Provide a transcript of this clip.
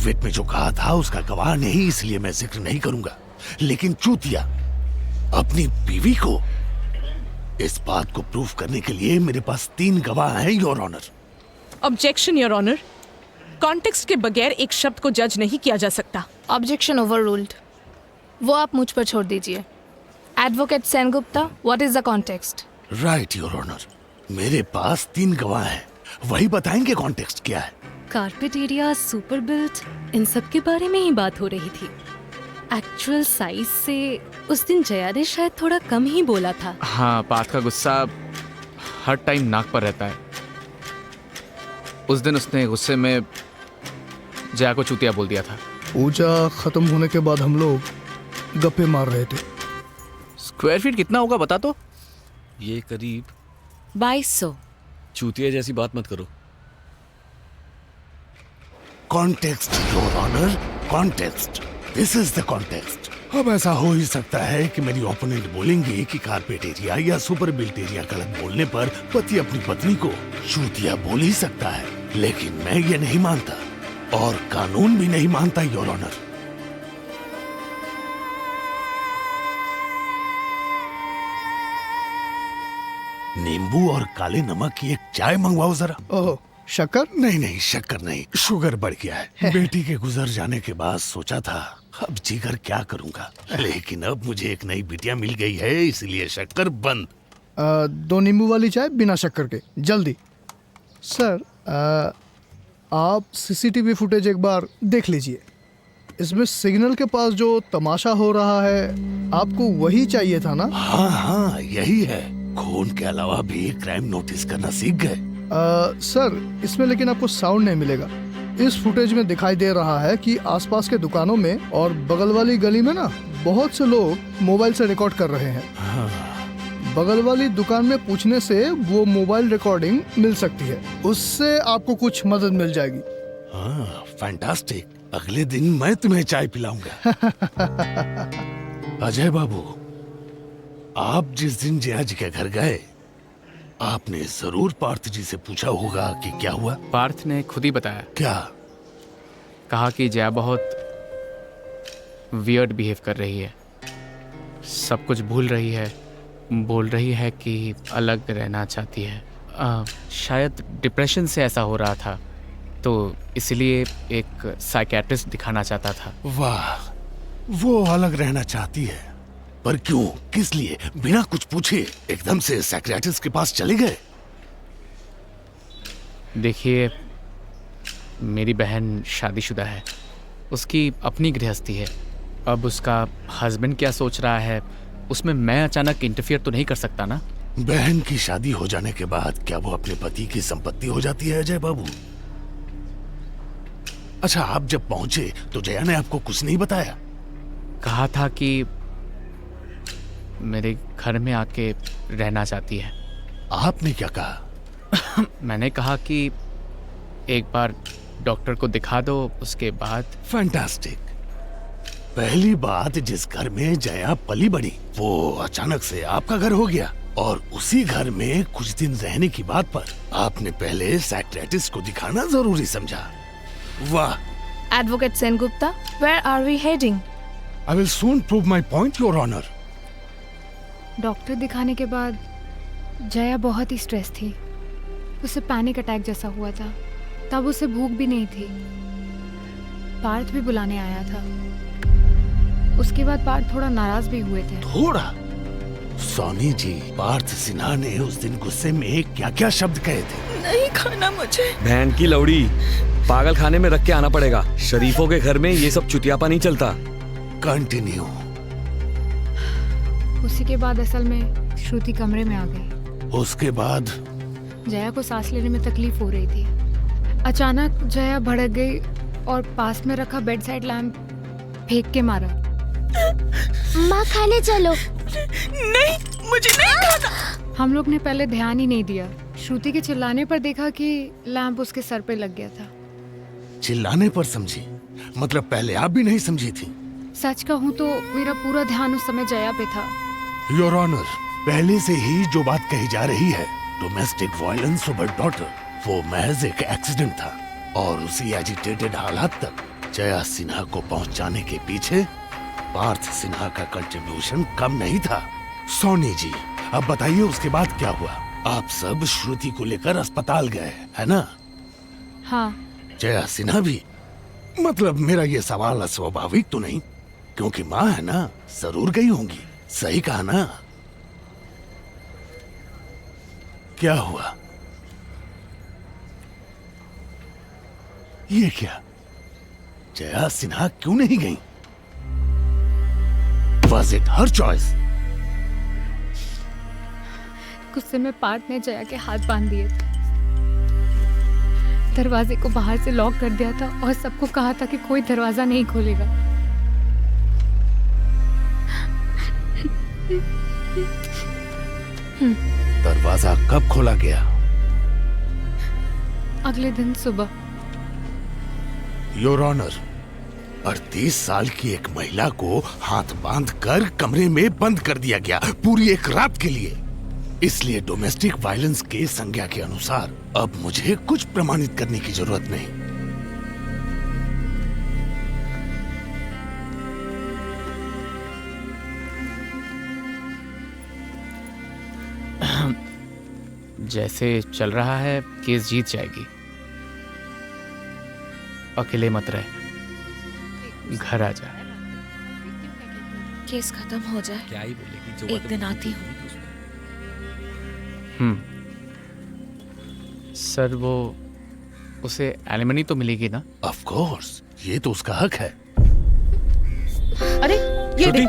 Affidavit में जो कहा था उसका गवाह नहीं, इसलिए मैं जिक्र नहीं करूंगा। लेकिन चूतिया अपनी बीवी को, इस बात को प्रूफ करने के लिए मेरे पास 3 गवाह हैं your honour. Objection your honour, context के बगैर एक शब्द को जज नहीं किया जा सकता। Objection overruled. वो आप मुझ पर छोड़ दीजिए। Advocate Sengupta, what is the context? Right your honour, मेरे पास 3 गवाह हैं, वही बताएंगे कॉन्टेक्स्ट क्या है। कारपेट एरिया, सुपर बिल्ट, इन सब के बारे में ही बात हो रही थी। एक्चुअल साइज से उस दिन जया ने शायद थोड़ा कम ही बोला था। हाँ, पार्थ का गुस्सा हर टाइम नाक पर रहता है। उस दिन उसने गुस्से में जया को चूतिया बोल दिया था। पूजा खत्म होने के बाद हम लोग गप्पे मार रहे थे। स्क्वायर फीट कितना होगा बता तो? ये करीब 2200। चूतिया जैसी बात मत करो। Context your honour, context, this is the context. अब ऐसा हो ही सकता है कि मेरी ओपोनेंट बोलेंगे कि कारपेट एरिया या सुपर बिल्ट एरिया गलत बोलने पर पति अपनी पत्नी को चूतिया बोल ही सकता है, लेकिन मैं ये नहीं मानता और कानून भी नहीं मानता योर ऑनर। नींबू और काले नमक की एक चाय मंगवाओ जरा। ओह, शक्कर? नहीं, शक्कर नहीं, शुगर बढ़ गया है। बेटी के गुजर जाने के बाद सोचा था अब जीकर क्या करूंगा, लेकिन अब मुझे एक नई बिटिया मिल गई है, इसलिए शक्कर बंद। 2 नींबू वाली चाय बिना शक्कर के, जल्दी। सर, आप सीसीटीवी फुटेज एक बार देख लीजिए। इसमें सिग्नल के पास जो तमाशा हो रहा है, आपको वही चाहिए था ना? हाँ, यही है। खून के अलावा भी क्राइम नोटिस करना सीख गए। सर, इसमें लेकिन आपको साउंड नहीं मिलेगा। इस फुटेज में दिखाई दे रहा है कि आसपास के दुकानों में और बगल वाली गली में ना बहुत से लोग मोबाइल से रिकॉर्ड कर रहे हैं। हाँ। बगल वाली दुकान में पूछने से वो मोबाइल रिकॉर्डिंग मिल सकती है, उससे आपको कुछ मदद मिल जाएगी। हाँ, फैंटास्टिक। अगले दिन मैं तुम्हें चाय पिलाऊंगा। अजय बाबू, आप जिस दिन जया जी के घर गए, आपने जरूर पार्थ जी से पूछा होगा कि क्या हुआ। पार्थ ने खुद ही बताया। क्या? कहा कि जया बहुत वियर्ड बिहेव कर रही है, सब कुछ भूल रही है, बोल रही है कि अलग रहना चाहती है। शायद डिप्रेशन से ऐसा हो रहा था, तो इसलिए एक साइकियाट्रिस्ट दिखाना चाहता था। वाह, वो अलग रहना चाहती है, पर क्यों, किस लिए? बिना कुछ पूछे एकदम से साइकियाट्रिस्ट के पास चले गए। देखिए, मेरी बहन शादीशुदा है, उसकी अपनी गृहस्थी है। अब उसका हस्बैंड क्या सोच रहा है, उसमें मैं अचानक इंटरफियर तो नहीं कर सकता ना। बहन की शादी हो जाने के बाद क्या वो अपने पति की संपत्ति हो जाती है अजय बाबू? अच्छा, आप जब पहुंचे तो जया ने आपको कुछ नहीं बताया? कहा था कि मेरे घर में आके रहना चाहती है। आपने क्या कहा? मैंने कहा कि एक बार डॉक्टर को दिखा दो, उसके बाद। फैंटास्टिक। पहली बात, जिस घर में जया पली बड़ी वो अचानक से आपका घर हो गया, और उसी घर में कुछ दिन रहने की बात पर आपने पहले साइकियाट्रिस्ट को दिखाना जरूरी समझा। वाह। Advocate Sengupta, where are we heading? I will soon prove my point your honour. Doctor दिखाने के बाद जया बहुत ही स्ट्रेस थी, उसे पैनिक अटैक जैसा हुआ था। तब उसे भूख भी नहीं थी। पार्थ भी बुलाने आया था। उसके बाद पार्थ थोड़ा नाराज भी हुए थे। थोड़ा? सोनी जी, पार्थ सिन्हा ने उस दिन गुस्से में क्या क्या शब्द कहे थे? नहीं खाना मुझे। बहन की लौड़ी, पागल खाने में रख के आना पड़ेगा। शरीफों के घर में ये सब चुतियापा नहीं चलता। कंटिन्यू। उसी के बाद असल में श्रुति कमरे में आ गई। उसके बाद जया को सांस लेने में तकलीफ हो रही थी। अचानक जया भड़क गई और पास में रखा बेड साइड लैंप फेंक के मारा। माँ खाने चलो। नहीं, मुझे नहीं खाना। हम लोग ने पहले ध्यान ही नहीं दिया। श्रुति के चिल्लाने पर देखा कि लैंप उसके सर पे लग गया था। चिल्लाने पर समझी? मतलब पहले आप भी नहीं समझी थी? सच कहूँ तो मेरा पूरा ध्यान उस समय जया पे था। योर ऑनर, पहले से ही जो बात कही जा रही है, डोमेस्टिक वायलेंस ओवर डॉटर, वो महज एक एक्सीडेंट था, और उसी एजिटेटेड हालात तक जया सिन्हा को पहुंचाने के पीछे पार्थ सिन्हा का कंट्रीब्यूशन कम नहीं था। सोनी जी, अब बताइए उसके बाद क्या हुआ? आप सब श्रुति को लेकर अस्पताल गए, है ना? हाँ। जया सिन्हा भी? मतलब मेरा ये सवाल अस्वाभाविक तो नहीं, क्योंकि माँ है ना, जरूर गई होंगी। सही कहा ना? क्या हुआ? ये क्या? जया सिन्हा क्यों नहीं गई? Was it her choice? गुस्से में पार्थ ने जया के हाथ बांध दिए थे, दरवाजे को बाहर से लॉक कर दिया था और सबको कहा था कि कोई दरवाजा नहीं खोलेगा। दरवाजा कब खोला गया? अगले दिन सुबह। योर ऑनर, 38 साल की एक महिला को हाथ बांधकर कमरे में बंद कर दिया गया पूरी एक रात के लिए। इसलिए डोमेस्टिक वायलेंस के संज्ञा के अनुसार अब मुझे कुछ प्रमाणित करने की जरूरत नहीं। जैसे चल रहा है केस जीत जाएगी। अकेले मत रहे, घर आ जा। केस खत्म हो जाए, क्या ही बोलेगी, जो एक दिन आती हूँ। सर, वो उसे एलिमनी तो मिलेगी ना? ऑफ कोर्स, ये तो उसका हक है। अरे ये श्रुति, देख,